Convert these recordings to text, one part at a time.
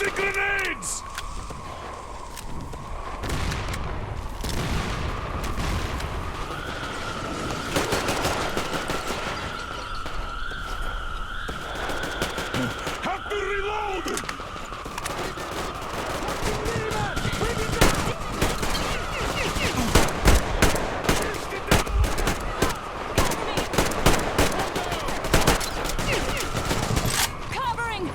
the grenades! Have to reload! Covering!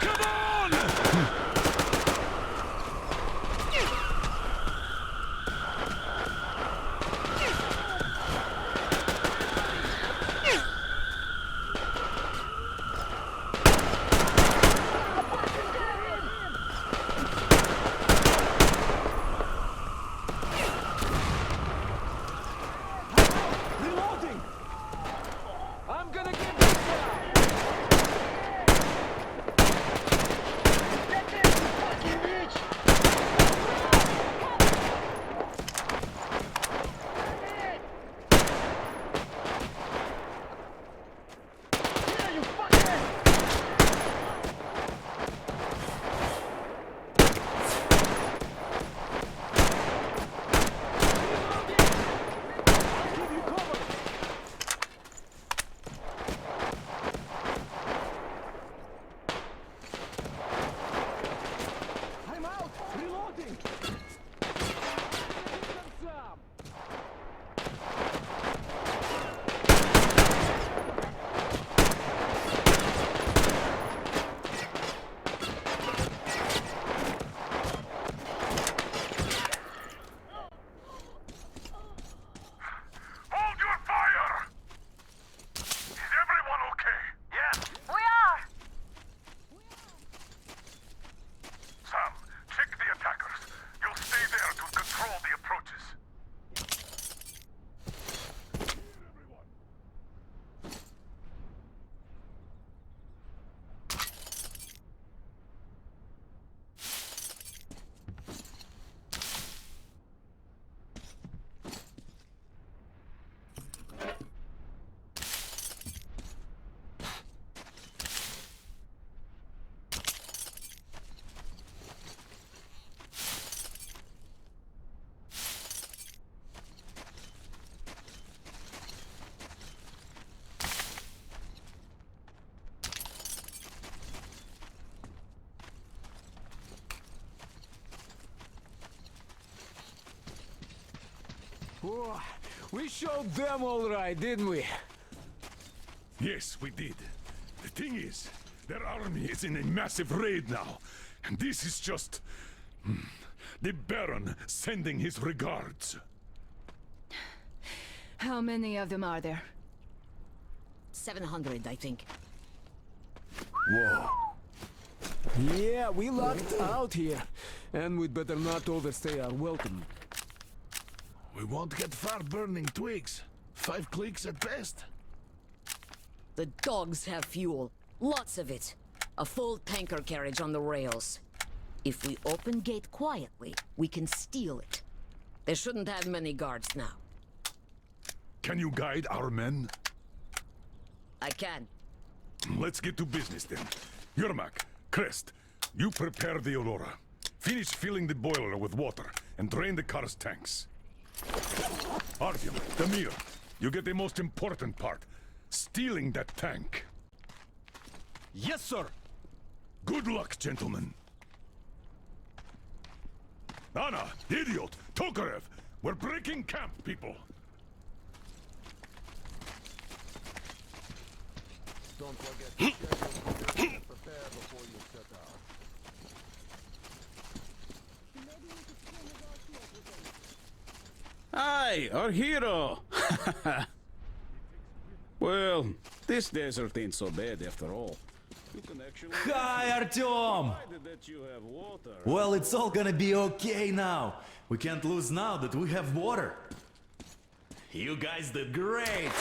Come on! Reloading! I'm gonna get this guy! Give you cover! I'm out! Reloading! Some. Hold your fire! Is everyone okay? Yes. We are! Sam, check the attackers. You'll stay there to control the approaches. Whoa, we showed them all right, didn't we? Yes, we did. The thing is, their army is in a massive raid now. And this is just... the Baron sending his regards. How many of them are there? 700, I think. Whoa. Yeah, we lucked out here. And we'd better not overstay our welcome. We won't get far burning twigs. 5 clicks at best. The dogs have fuel. Lots of it. A full tanker carriage on the rails. If we open gate quietly, we can steal it. They shouldn't have many guards now. Can you guide our men? I can. Let's get to business then. Yermak, Crest, you prepare the Aurora. Finish filling the boiler with water and drain the car's tanks. Artyom, Damir, you get the most important part. Stealing that tank. Yes, sir! Good luck, gentlemen. Anna, Idiot, Tokarev, we're breaking camp, people. Don't forget to schedule and prepare before you set out. Hi, our hero! Well, this desert ain't so bad after all. You can actually... Hi, Artyom! Provided that you have water. Well, it's all gonna be okay now. We can't lose now that we have water. You guys did great!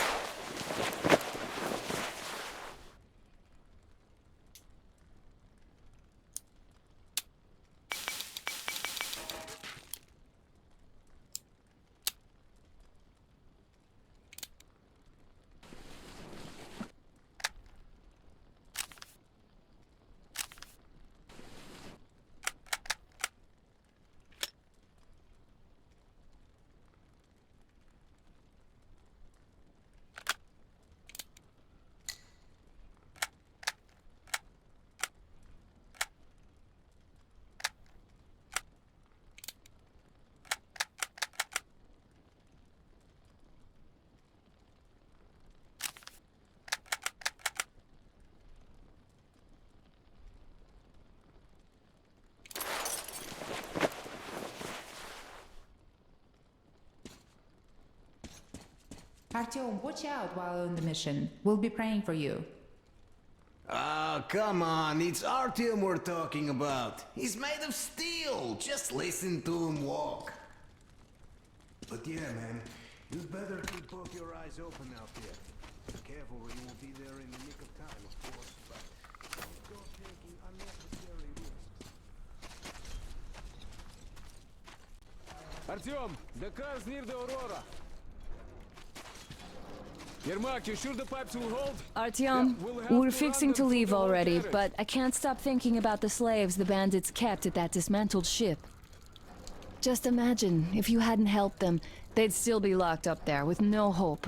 Artyom, watch out while on the mission. We'll be praying for you. Ah, come on, it's Artyom we're talking about. He's made of steel. Just listen to him walk. But yeah, man, you'd better keep both your eyes open out there. Be careful or you will be there in the nick of time, of course, but don't go taking unnecessary risks. Artyom, the car's near the Aurora. Yermak, you sure the pipes will hold? Artyom, Yeah, we'll have we're to fixing run to them through leave the whole already, carriage. but I can't stop thinking about the slaves the bandits kept at that dismantled ship. Just imagine, if you hadn't helped them, they'd still be locked up there with no hope.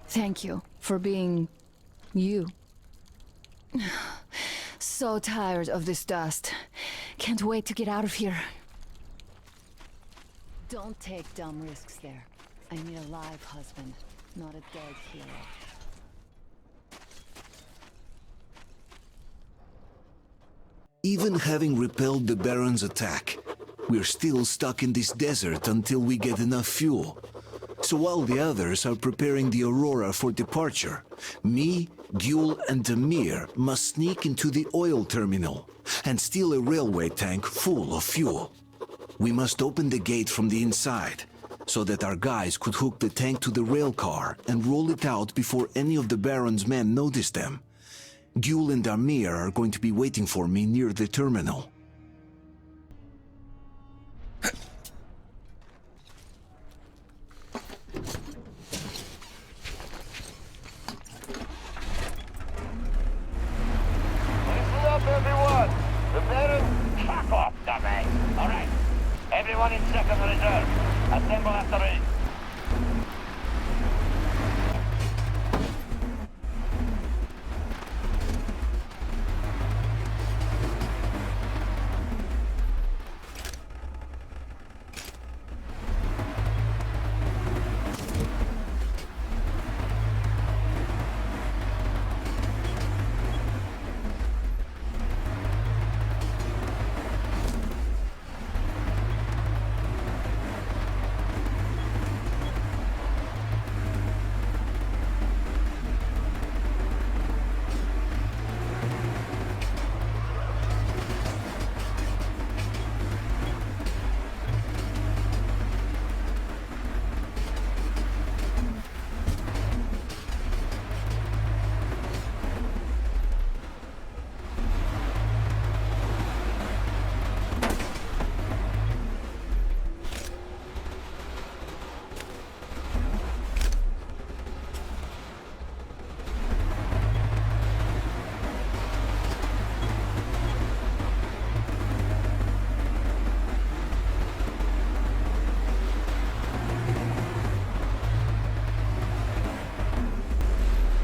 Thank you for being... you. So tired of this dust. Can't wait to get out of here. Don't take dumb risks there. I need a live husband, not a dead hero. Even having repelled the Baron's attack, we're still stuck in this desert until we get enough fuel. So while the others are preparing the Aurora for departure, me, Gül, and Demir must sneak into the oil terminal and steal a railway tank full of fuel. We must open the gate from the inside, so that our guys could hook the tank to the rail car and roll it out before any of the Baron's men notice them. Gül and Amir are going to be waiting for me near the terminal. Listen up, everyone! The Baron... Fuck off, dumbass! Alright. Everyone in second reserve. Assemble after me.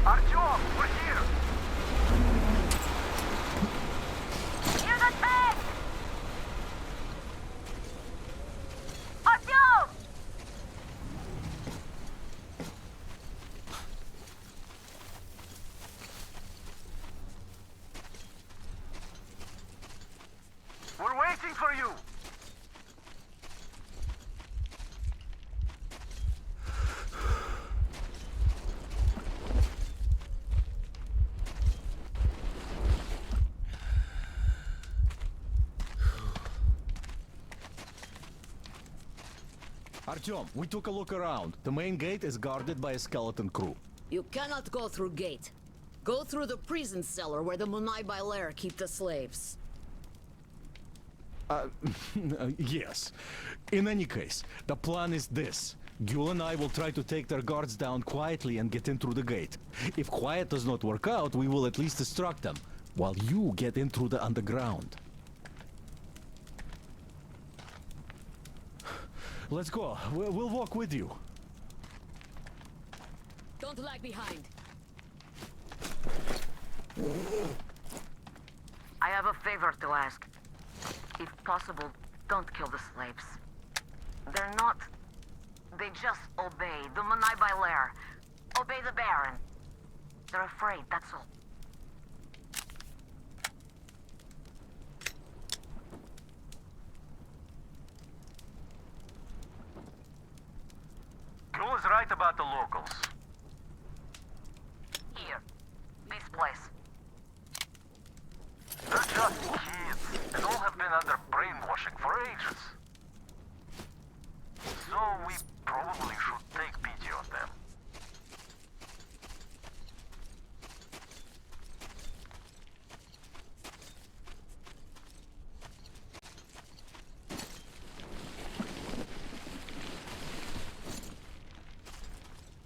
Artyom, we're here! Near the tank! Artyom! We're waiting for you! Artyom, we took a look around. The main gate is guarded by a skeleton crew. You cannot go through gate. Go through the prison cellar where the Munai Bailer keep the slaves. Yes. In any case, the plan is this. Gül and I will try to take their guards down quietly and get in through the gate. If quiet does not work out, we will at least distract them, while you get in through the underground. Let's go. We'll walk with you. Don't lag behind. I have a favor to ask. If possible, don't kill the slaves. They're not... They just obey the Munai Bailer. Obey the Baron. They're afraid, that's all. Gül is right about the locals. Here. This place. They're just kids, and all have been under brainwashing for ages. So we probably should take pity on them.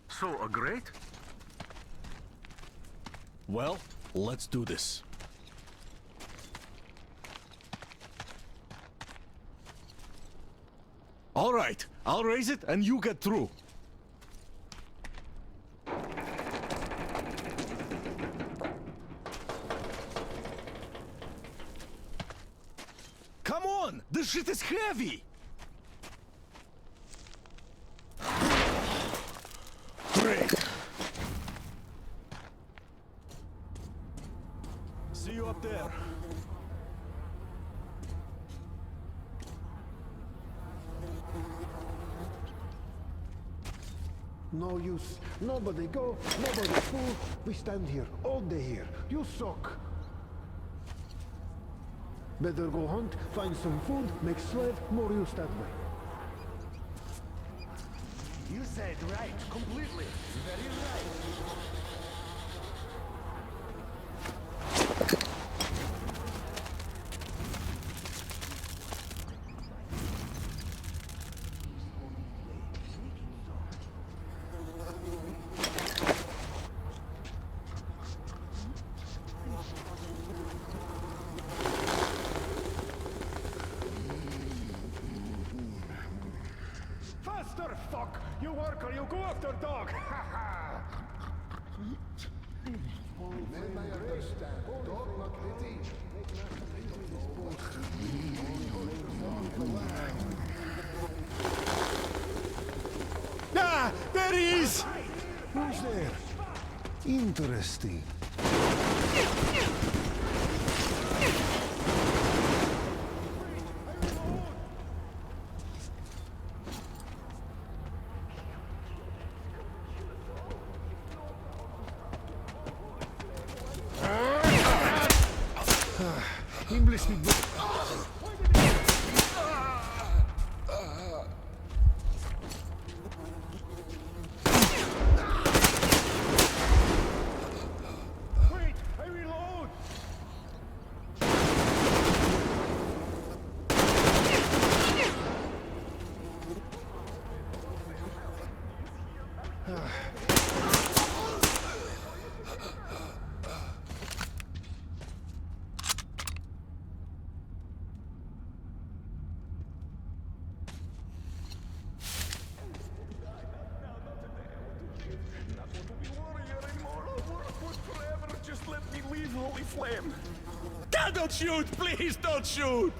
So, a grate? Well, let's do this. All right, I'll raise it and you get through. Come on, this shit is heavy. Great. See you up there. No use. Nobody go, nobody fool. We stand here, all day here. You suck. Better go hunt, find some food, make slave, more use that way. You said right, completely. Very right. Faster, fuck! You worker, you go after dog! Ah, there he is! Who's there? Interesting. English me. Wait, I reload. God, don't shoot! Please don't shoot!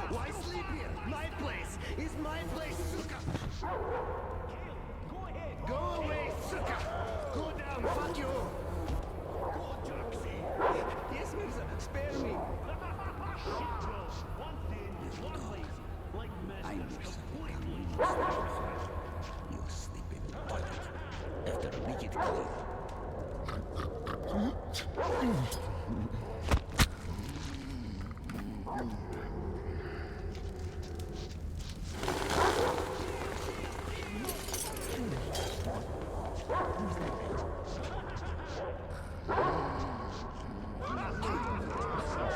Why sleep here? My place is my place, suka! Go away, suka! Go down, fuck you! Yes, Mirza, spare me! You sleep in the toilet after a wicked clean.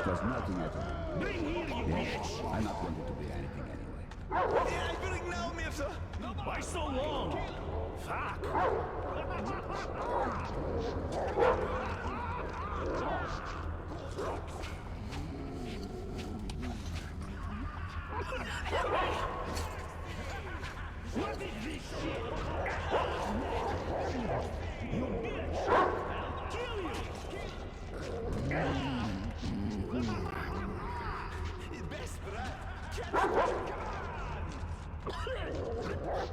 There's nothing at all. Bring here, you bitch! I'm not wanting to be anything anyway. Yeah, I bring now, Mirza! Why so long? Fuck! What is this shit? You bitch! I'll kill you! Best rat!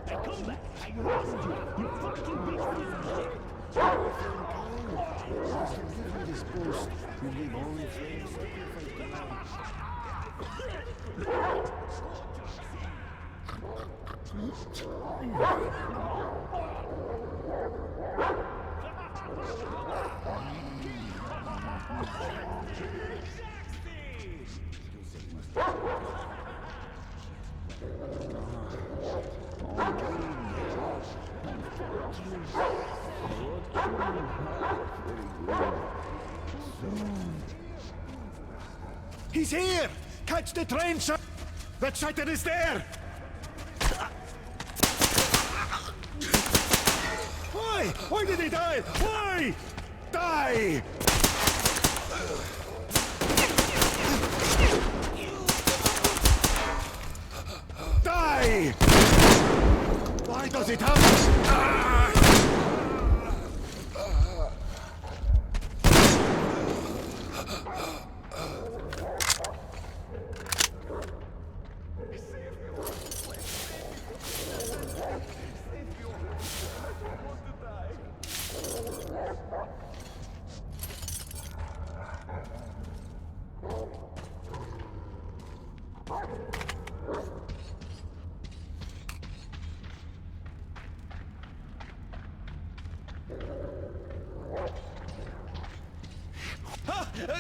I come back! I roast you! You fucking bitch piece of shit! This post will leave only flames. He's here! Catch the train, sir! That Scheiter is there! Why? Why did he die? Why? Die! Die! Why does it happen?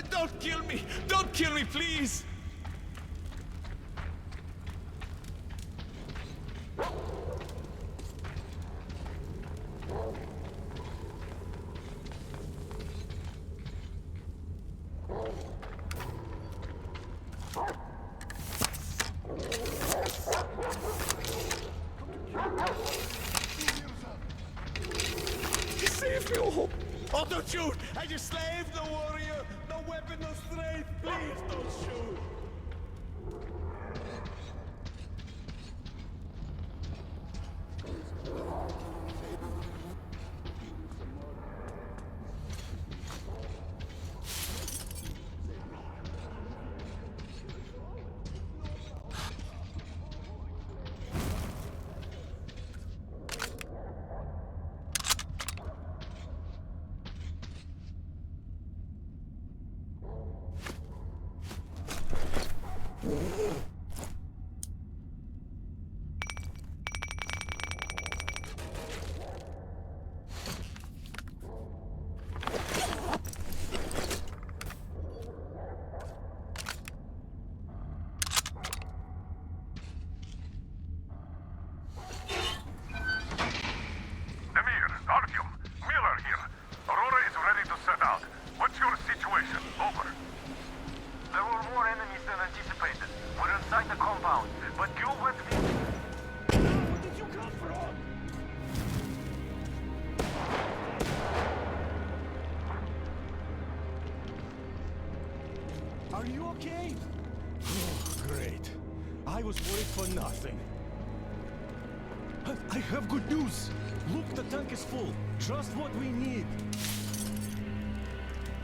Don't kill me! Don't kill me, please! Save me! Oh, don't shoot! I'm your slave, no warrior! No weapon, no strength! Please don't shoot! Are you okay? Oh, great. I was worried for nothing. I have good news. Look, the tank is full. Just what we need.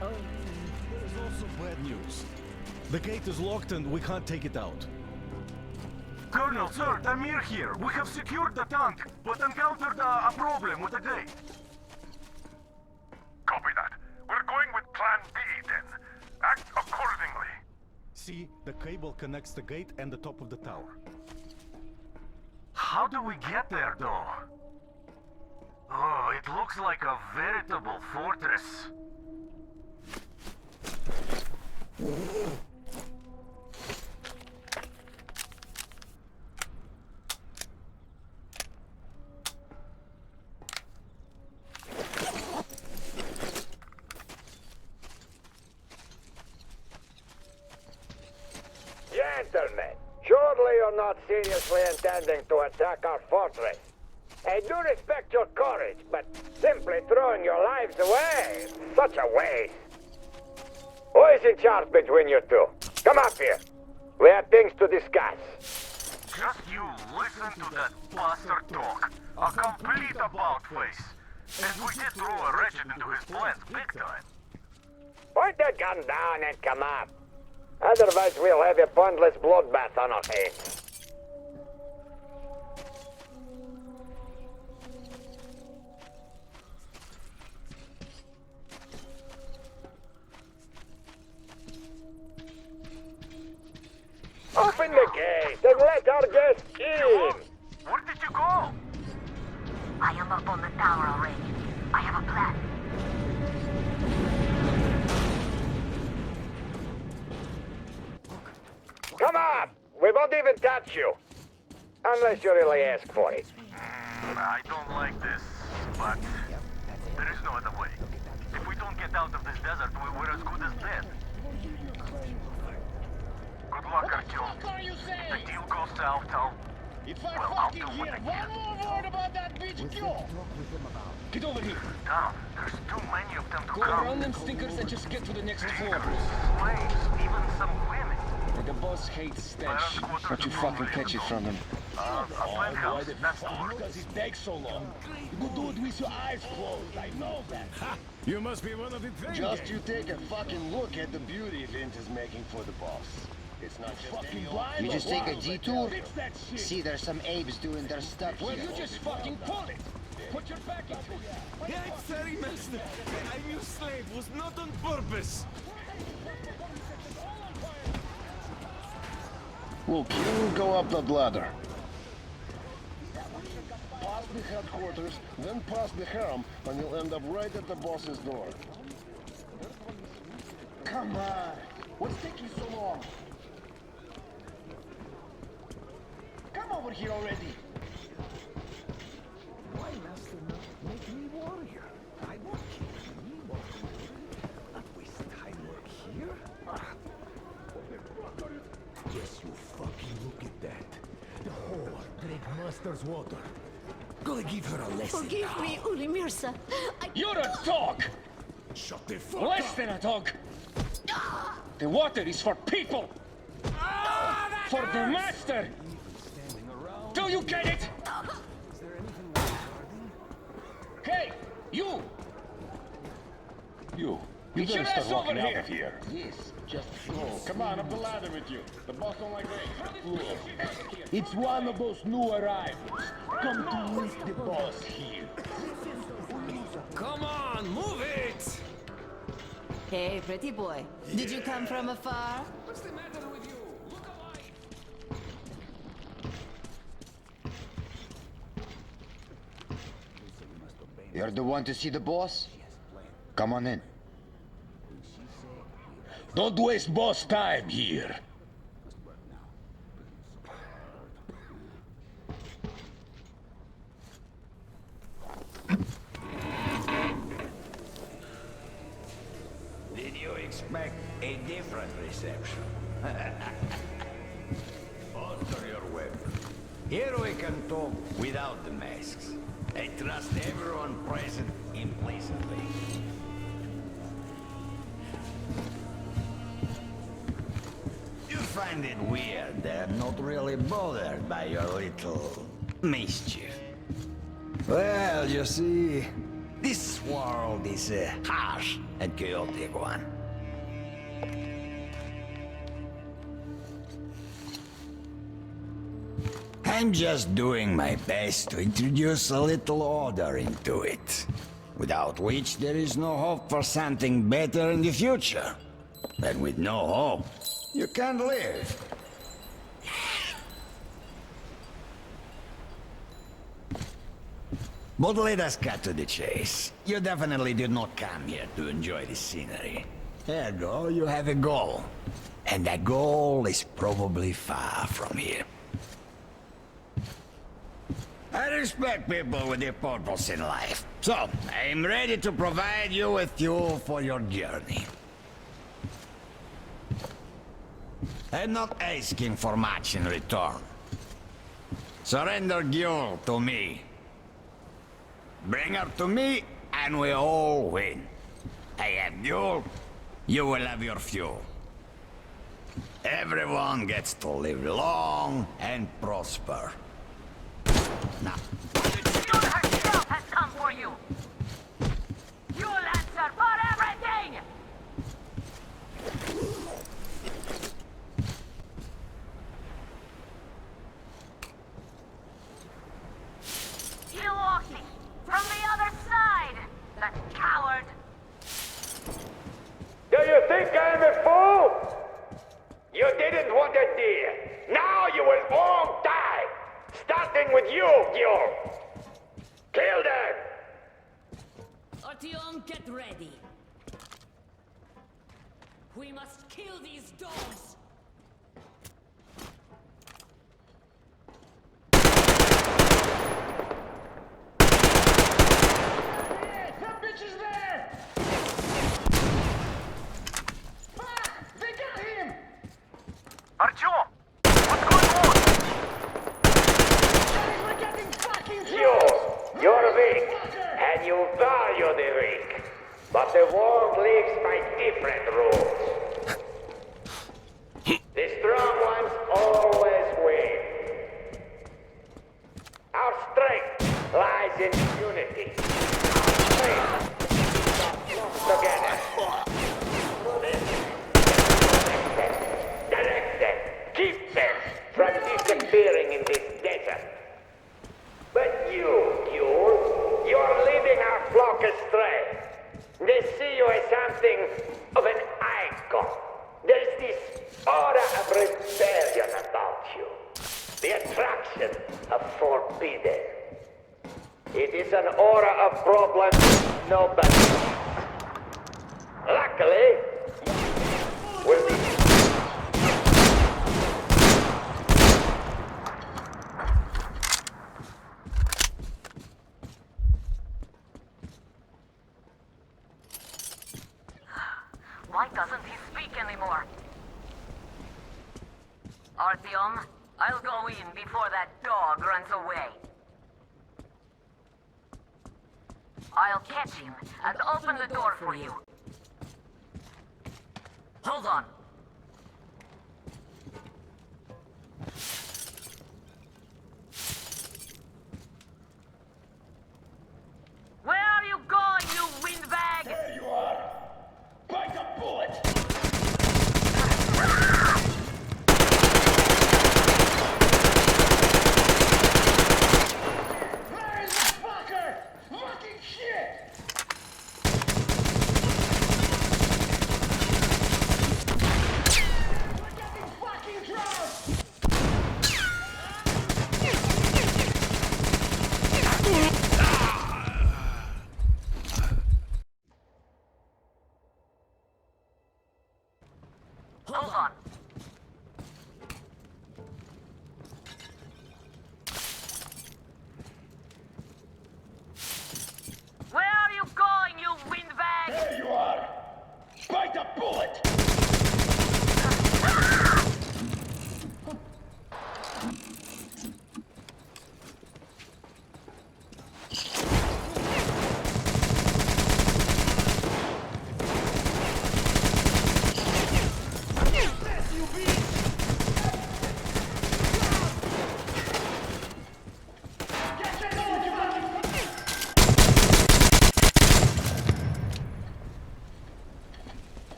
There's also bad news. The gate is locked and we can't take it out. Colonel, sir, Tamir here. We have secured the tank, but encountered a problem with the gate. Copy that. We're going with Plan B then. Act accordingly. See, the cable connects the gate and the top of the tower. How do we get there, though? Oh, it looks like a veritable fortress. Gentlemen, surely you're not seriously intending to attack our fortress. I do respect your courage, but simply throwing your lives away, it's such a waste. Who is in charge between you two? Come up here. We have things to discuss. Just you listen to that bastard talk. A complete about-face. And we did throw a wretched into his plans big time. Point that gun down and come up. Otherwise we'll have a pointless bloodbath on our hands. Open the gate and let our guests in! Where did you go? I am up on the tower already. I have a plan. Come on! We won't even touch you. Unless you really ask for it. I don't like this, but there is no other way. If we don't get out of this desert, we're as good as dead. Good luck, Artyom. If the deal goes south, I'll do what I can. One more word about that bitch Kyo. Get over here. Down. There's too many of them to Go count. around them stinkers and just get to the next floor. Slaves, even some women. The boss hates stench, but you fucking catch it from him. A penthouse, that's the word. Because it takes so long. You could do it with your eyes closed, I know that. You must be one of the things. Just you take a fucking look at the beauty Vint is making for the boss. It's not just fucking blind. You just take a detour. Fix that shit. See, there's some apes doing their stuff Well, here. you just fucking pull it. Put your back into it. Yeah, I'm sorry, master. I knew slave was not on purpose. Look, you go up that ladder. Past the headquarters, then past the harem, and you'll end up right at the boss's door. Come on! What's taking so long? Come over here already! Why, master, not make me warrior? I won't kill me, not waste time work here. Yes, you fucking look at that. The whore drank master's water. Gonna give her a lesson. Forgive me, Ulimirsa. You're a dog! Shut the fuck Less up! than a dog! The water is for people! For the master! Do you get it? Hey, you! You better start walking out of here. Yes, just go. Come on, up the ladder with you. The boss don't like rain. Look, it's one of those new arrivals. Come to meet the boss here. Come on, move it! Hey, pretty boy. Did you come from afar? What's the matter with you? Look alive! You're the one to see the boss? Come on in. Don't waste boss time here. Did you expect a different reception? Alter your weapon. Here we can talk without the masks. I trust everyone present implicitly. You find it weird they're not really bothered by your little mischief. Well, you see, this world is a harsh and chaotic one. I'm just doing my best to introduce a little order into it, without which there is no hope for something better in the future. And with no hope, you can't live. But let us cut to the chase. You definitely did not come here to enjoy the scenery. Ergo, you have a goal. And that goal is probably far from here. I respect people with a purpose in life. So, I'm ready to provide you with fuel for your journey. I'm not asking for much in return. Surrender Gyul to me. Bring her to me, and we all win. I have Gyul, you will have your fuel. Everyone gets to live long and prosper. Now, Gyul herself has come for you! You'll answer for everything! He walked it from the other side! That coward! Do you think I'm a fool? You didn't want a deal. Now you will all die! Starting with you, Gyul! Kill them! Artyom, get ready. We must kill these dogs! That bitch is there! Fuck! They got him! Artyom! What's going on? Guys, we're getting fucking You're weak, and you value the weak. But the world lives by different rules. The strong ones always win. Our strength lies in unity. Our strength is together. Direct them. Keep them from disappearing in this desert. But Gyul, you're leading our flock astray. They see you as something of an icon. There's this aura of rebellion about you. The attraction of forbidden. It is an aura of problems nobody wants. Luckily, we'll be... Why doesn't he speak anymore? Artyom, I'll go in before that dog runs away. I'll catch him and open the door for you. Hold on. Where are you going, you windbag? There you are! Bite a bullet! Where is the fucker? Fucking shit!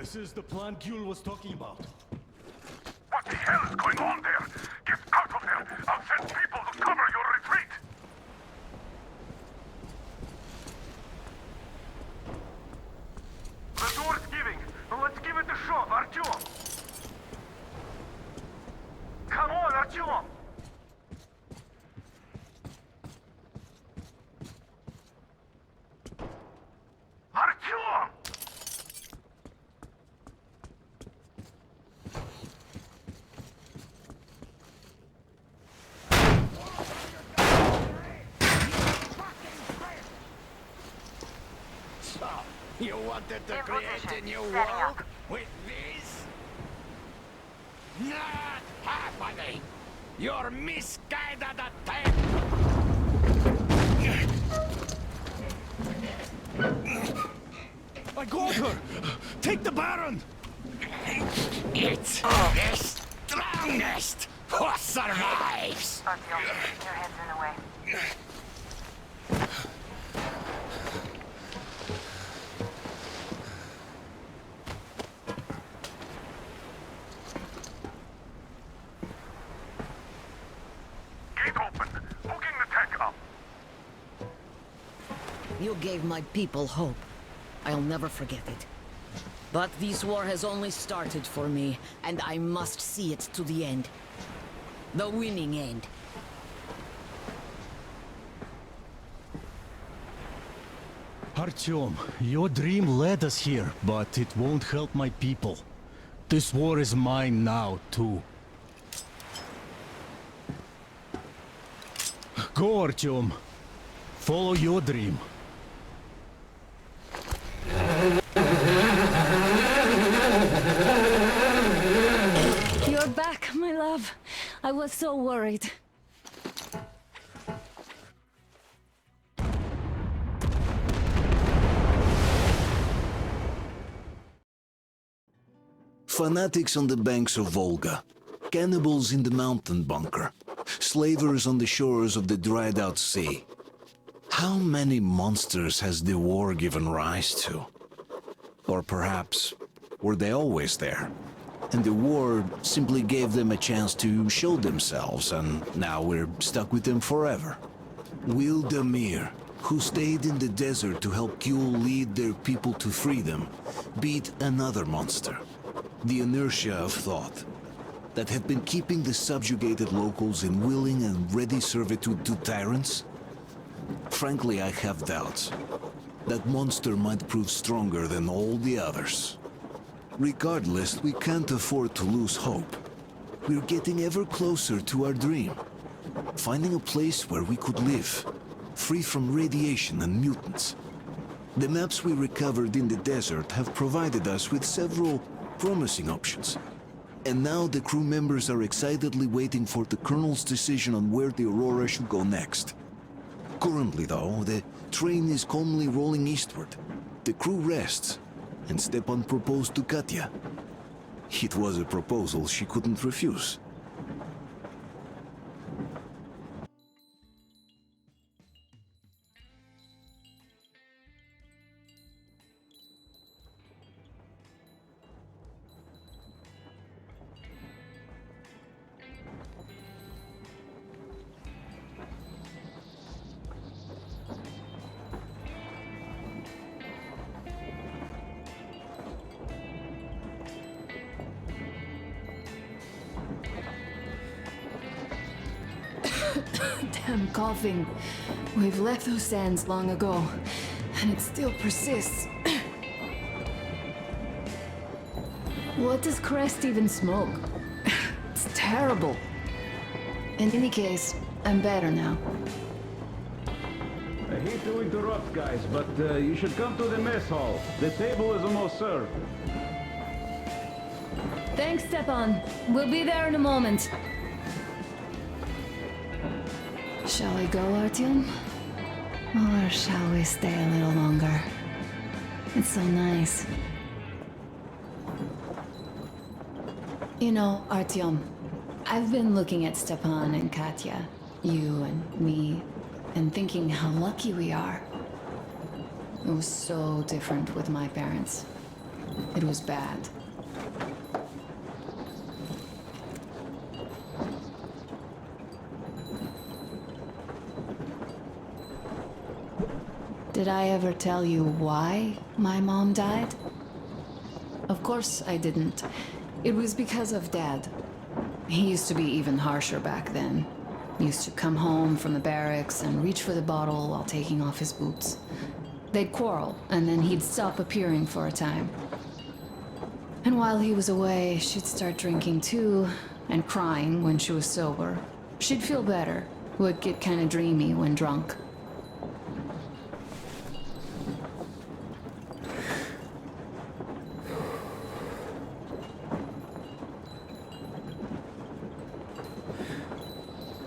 This is the plan Gyul was talking about. What the hell is going on there? Get out of there! I'll send people to cover your retreat! The door's giving. Let's give it a shot, Artyom! Come on, Artyom! Artyom! So, you wanted to In create position. a new Setting world up. with this? Not happening! Your misguided attempt! I got her! Take the Baron! It's the strongest who survives! Artyom, your head's in the way. Gate open. Hooking the tank up. You gave my people hope. I'll never forget it. But this war has only started for me, and I must see it to the end. The winning end. Artyom, your dream led us here, but it won't help my people. This war is mine now, too. Go, Artyom. Follow your dream. You're back, my love. I was so worried. Fanatics on the banks of Volga, cannibals in the mountain bunker, slavers on the shores of the dried-out sea. How many monsters has the war given rise to? Or perhaps, were they always there? And the war simply gave them a chance to show themselves, and now we're stuck with them forever. Will Damir, who stayed in the desert to help Gyul lead their people to freedom, beat another monster. The inertia of thought that had been keeping the subjugated locals in willing and ready servitude to tyrants? Frankly, I have doubts. That monster might prove stronger than all the others. Regardless, we can't afford to lose hope. We're getting ever closer to our dream. Finding a place where we could live, free from radiation and mutants. The maps we recovered in the desert have provided us with several promising options. And now the crew members are excitedly waiting for the Colonel's decision on where the Aurora should go next. Currently, though, the train is calmly rolling eastward. The crew rests, and Stepan proposed to Katya. It was a proposal she couldn't refuse. Damn coughing. We've left those sands long ago, and it still persists. What does Crest even smoke? It's terrible. In any case, I'm better now. I hate to interrupt, guys, but you should come to the mess hall. The table is almost served. Thanks, Stepan. We'll be there in a moment. Shall we go, Artyom? Or shall we stay a little longer? It's so nice. You know, Artyom, I've been looking at Stepan and Katya, you and me, and thinking how lucky we are. It was so different with my parents. It was bad. Did I ever tell you why my mom died? Of course I didn't. It was because of Dad. He used to be even harsher back then. He used to come home from the barracks and reach for the bottle while taking off his boots. They'd quarrel, and then he'd stop appearing for a time. And while he was away, she'd start drinking too, and crying when she was sober. She'd feel better, would get kinda dreamy when drunk.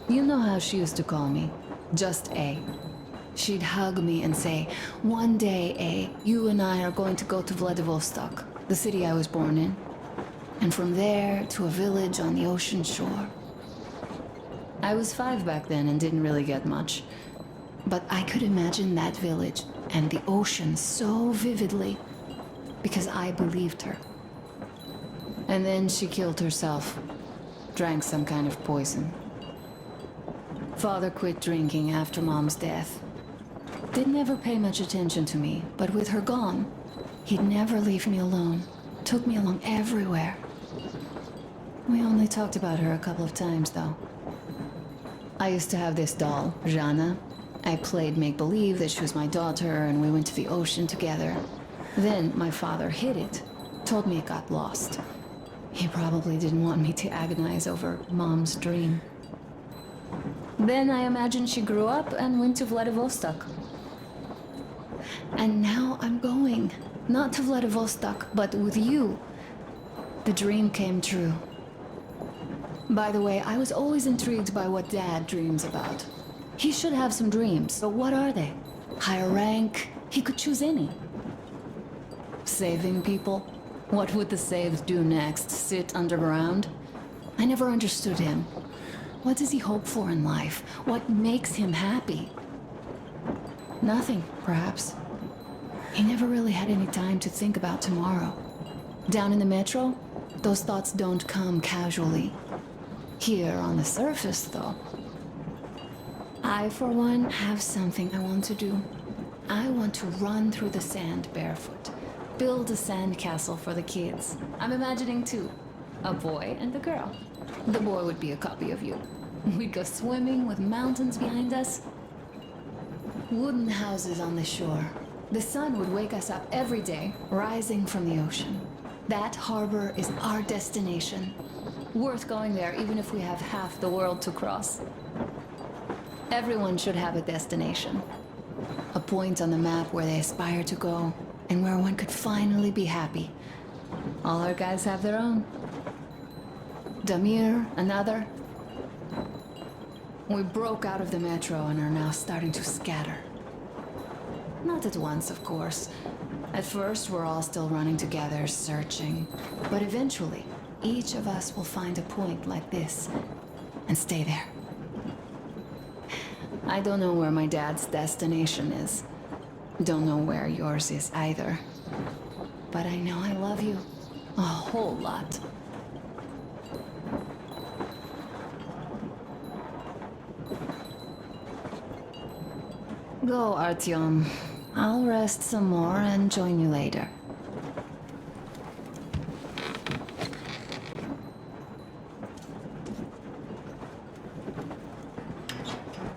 You know how she used to call me? Just A. She'd hug me and say, "One day, A, you and I are going to go to Vladivostok, the city I was born in. And from there to a village on the ocean shore." I was 5 back then and didn't really get much. But I could imagine that village and the ocean so vividly because I believed her. And then she killed herself. Drank some kind of poison. Father quit drinking after Mom's death. Didn't ever pay much attention to me, but with her gone, he'd never leave me alone. Took me along everywhere. We only talked about her a couple of times, though. I used to have this doll, Jana. I played make-believe that she was my daughter, and we went to the ocean together. Then my father hid it, told me it got lost. He probably didn't want me to agonize over Mom's dream. Then I imagine she grew up and went to Vladivostok. And now I'm going. Not to Vladivostok, but with you. The dream came true. By the way, I was always intrigued by what Dad dreams about. He should have some dreams, but what are they? Higher rank? He could choose any. Saving people? What would the saved do next? Sit underground? I never understood him. What does he hope for in life? What makes him happy? Nothing, perhaps. He never really had any time to think about tomorrow. Down in the metro, those thoughts don't come casually. Here on the surface, though. I, for one, have something I want to do. I want to run through the sand barefoot. Build a sand castle for the kids. I'm imagining two. A boy and a girl. The boy would be a copy of you. We'd go swimming with mountains behind us. Wooden houses on the shore. The sun would wake us up every day, rising from the ocean. That harbor is our destination. Worth going there even if we have half the world to cross. Everyone should have a destination. A point on the map where they aspire to go, and where one could finally be happy. All our guys have their own. Damir, another. We broke out of the metro and are now starting to scatter. Not at once, of course. At first, we're all still running together, searching. But eventually, each of us will find a point like this and stay there. I don't know where my dad's destination is. Don't know where yours is either. But I know I love you a whole lot. Go, Artyom. I'll rest some more and join you later.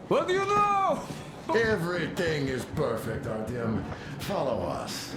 What do you know? Everything is perfect, Artyom. Follow us.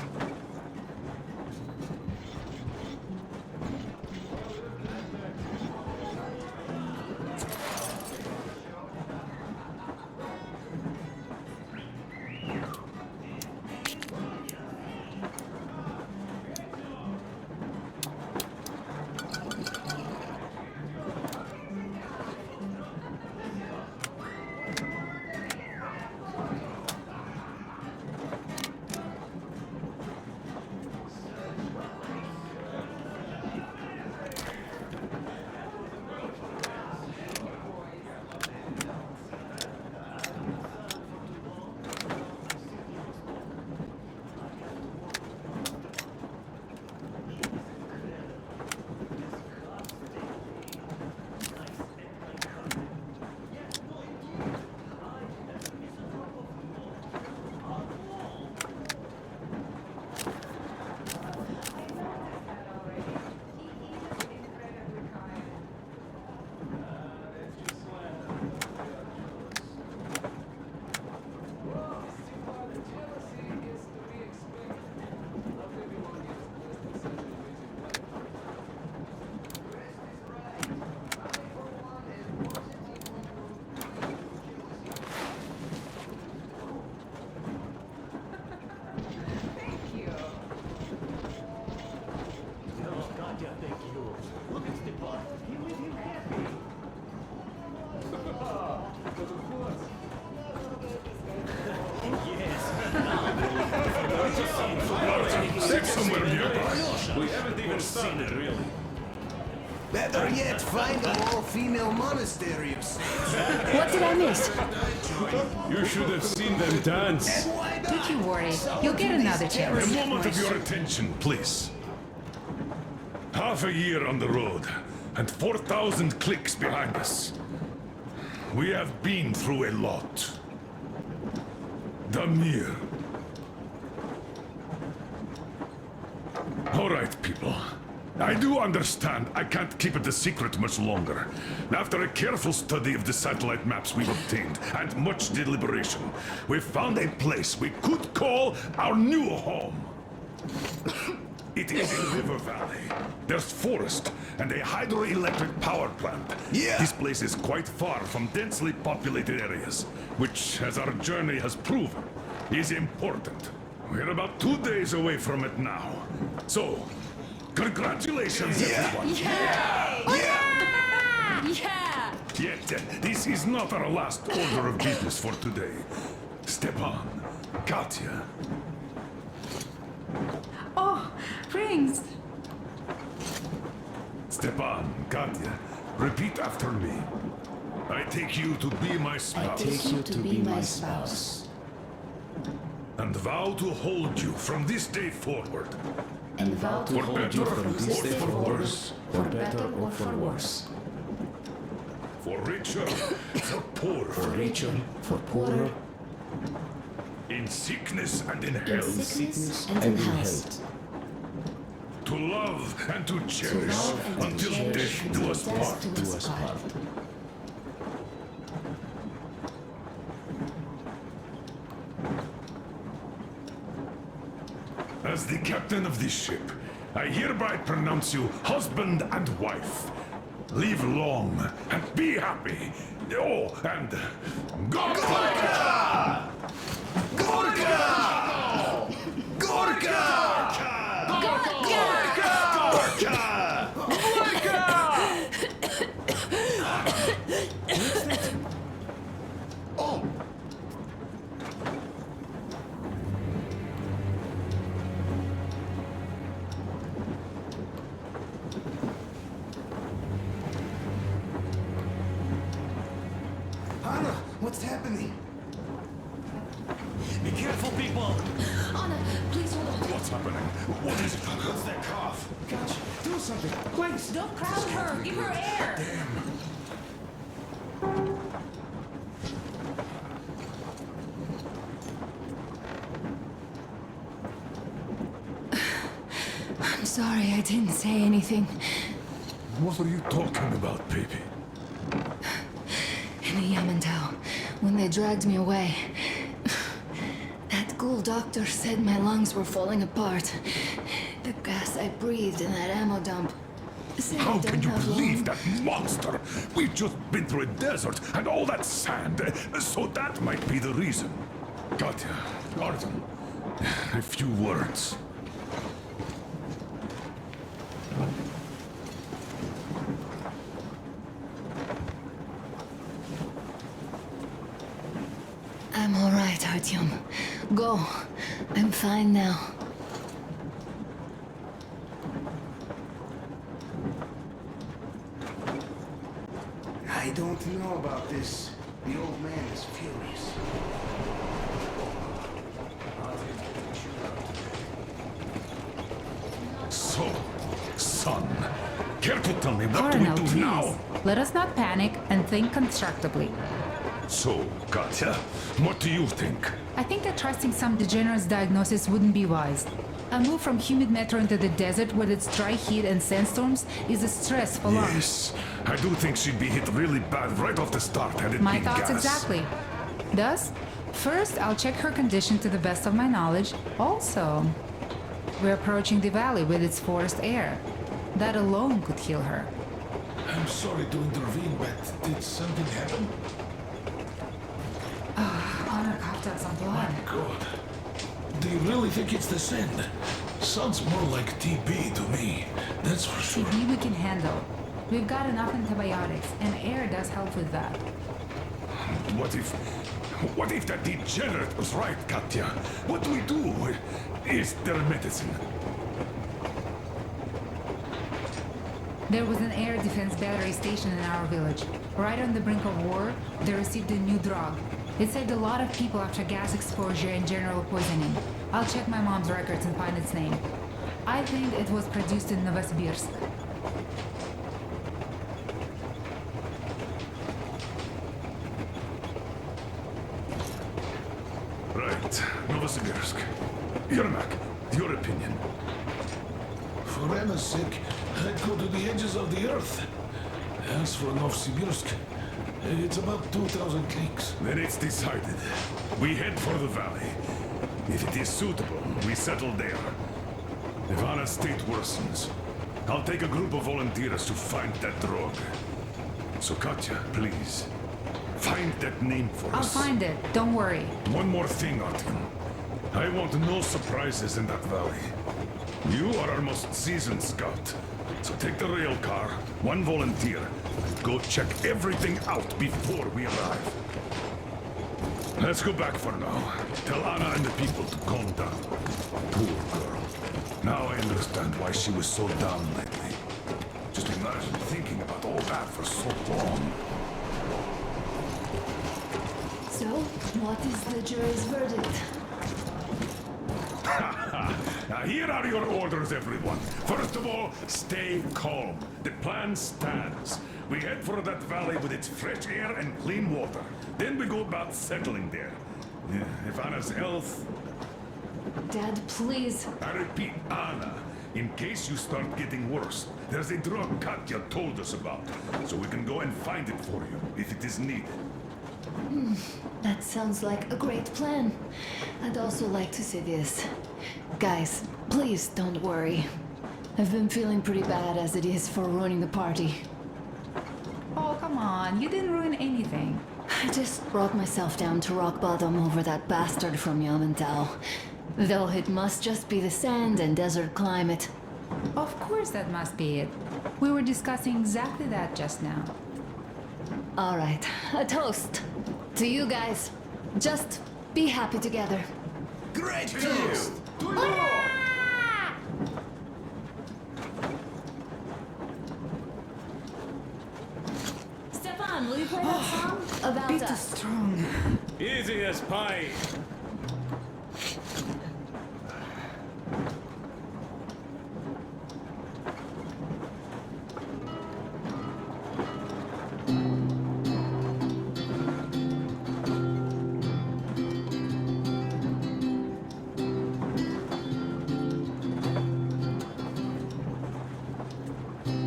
It's somewhere nearby. We haven't even seen it, really. Better yet, find an all-female monastery of sorts. What did I miss? You should have seen them dance. Don't you worry. You'll get another A chance. moment of your attention, please. Half a year on the road, and 4,000 clicks behind us. We have been through a lot. Damir. All right, people. I do understand I can't keep it a secret much longer. After a careful study of the satellite maps we've obtained, and much deliberation, we've found a place we could call our new home. It is a river valley. There's forest and a hydroelectric power plant. Yeah. This place is quite far from densely populated areas, which, as our journey has proven, is important. We're about 2 days away from it now. So, congratulations, everyone. Yeah! Yet, this is not our last order of business for today. Stepan, Katya. Oh, rings. Stepan, Katya, repeat after me. I take you to be my spouse. To be my spouse. And vow to hold you from this day forward. And vow to For hold better you from this or day for forward. worse. For better or for worse. For richer, for poorer. For richer, for poorer. In sickness and in In health. sickness and in health. To love and to cherish love and to until cherish death do us until part. death do us part. As the captain of this ship, I hereby pronounce you husband and wife. Live long and be happy. Oh, and Gorka! Gorka! Oh! Anna, what's happening? Be careful, people! Anna, please hold on. What's happening? What is it? What's that cough? Gotcha. Do something, please. Don't crowd her. Give her air. I'm sorry I didn't say anything. What are you talking about, baby? In the Yamantau, when they dragged me away, that ghoul doctor said my lungs were falling apart. The gas I breathed in that ammo dump. said I How don't can you have believe long. that monster? We've just been through a desert and all that sand, so that might be the reason. Katya, Artem, a few words. I'm all right, Artyom. Go. I'm fine now. I don't know about this. The old man is furious. So, son, care to tell me what Colonel, do we do please. now? Let us not panic and think constructively. So, Katya, what do you think? I think that trusting some degenerate's diagnosis wouldn't be wise. A move from humid metro into the desert with its dry heat and sandstorms is a stress for lungs. Yes, I do think she'd be hit really bad right off the start had it My been thoughts gas. exactly. Thus, first I'll check her condition to the best of my knowledge. Also, we're approaching the valley with its forest air. That alone could heal her. I'm sorry to intervene, but did something happen? Honor coughed up some blood. God. Do you really think it's the sand? Sounds more like TB to me. That's for sure. TB we can handle. We've got enough antibiotics, and air does help with that. What if that degenerate was right, Katya? What do we do? Is there medicine? There was an air defense battery station in our village. Right on the brink of war, they received a new drug. It saved a lot of people after gas exposure and general poisoning. I'll check my mom's records and find its name. I think it was produced in Novosibirsk. Right, Novosibirsk. Yermak, your opinion? For Anna's sake, I'd go to the edges of the earth. As for Novosibirsk, it's about 2,000 cliques. Then it's decided. We head for the valley. If it is suitable, we settle there. If Anna's state worsens, I'll take a group of volunteers to find that drug. So Katya, please, find that name for us. I'll find it, don't worry. One more thing, Artyom. I want no surprises in that valley. You are our most seasoned scout. So take the rail car, one volunteer, and go check everything out before we arrive. Let's go back for now. Tell Anna and the people to calm down. Poor girl. Now I understand why she was so down lately. Just imagine thinking about all that for so long. So, what is the jury's verdict? Now here are your orders, everyone. First of all, stay calm. The plan stands. We head for that valley with its fresh air and clean water. Then we go about settling there. If Anna's health... Dad, please. I repeat, Anna. In case you start getting worse, there's a drug Katya told us about. So we can go and find it for you, if it is needed. That sounds like a great plan. I'd also like to say this. Guys, please don't worry. I've been feeling pretty bad as it is for ruining the party. Oh, come on, you didn't ruin anything. I just brought myself down to rock bottom over that bastard from Yamantau. Though it must just be the sand and desert climate. Of course that must be it. We were discussing exactly that just now. All right, a toast to you guys. Just be happy together. Great toast! Stefan, will you play that song about Bit us? strong. Easy as pie.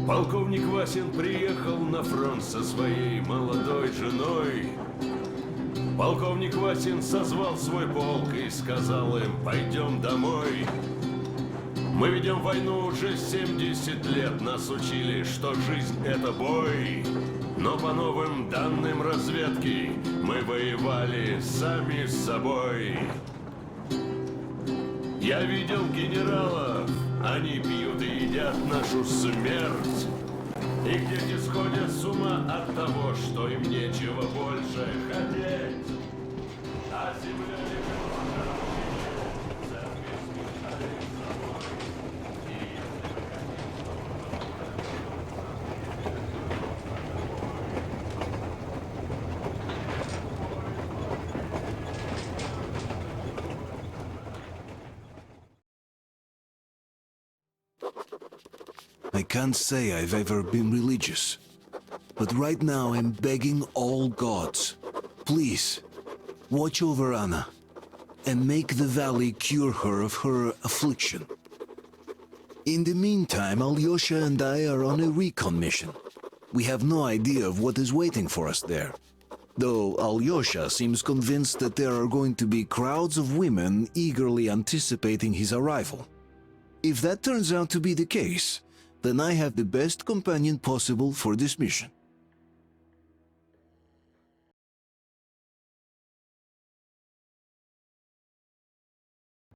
Полковник Васин приехал на фронт со своей молодой женой. Полковник Васин созвал свой полк и сказал им: пойдем домой. Мы ведем войну уже 70 лет, нас учили, что жизнь это бой. Но по новым данным разведки мы воевали сами с собой. Я видел генералов, они пьют и едят нашу смерть. Их дети сходят с ума от того, что им нечего больше хотеть. А земля I can't say I've ever been religious, but right now I'm begging all gods, please, watch over Anna, and make the valley cure her of her affliction. In the meantime, Alyosha and I are on a recon mission. We have no idea of what is waiting for us there, though Alyosha seems convinced that there are going to be crowds of women eagerly anticipating his arrival. If that turns out to be the case, then I have the best companion possible for this mission.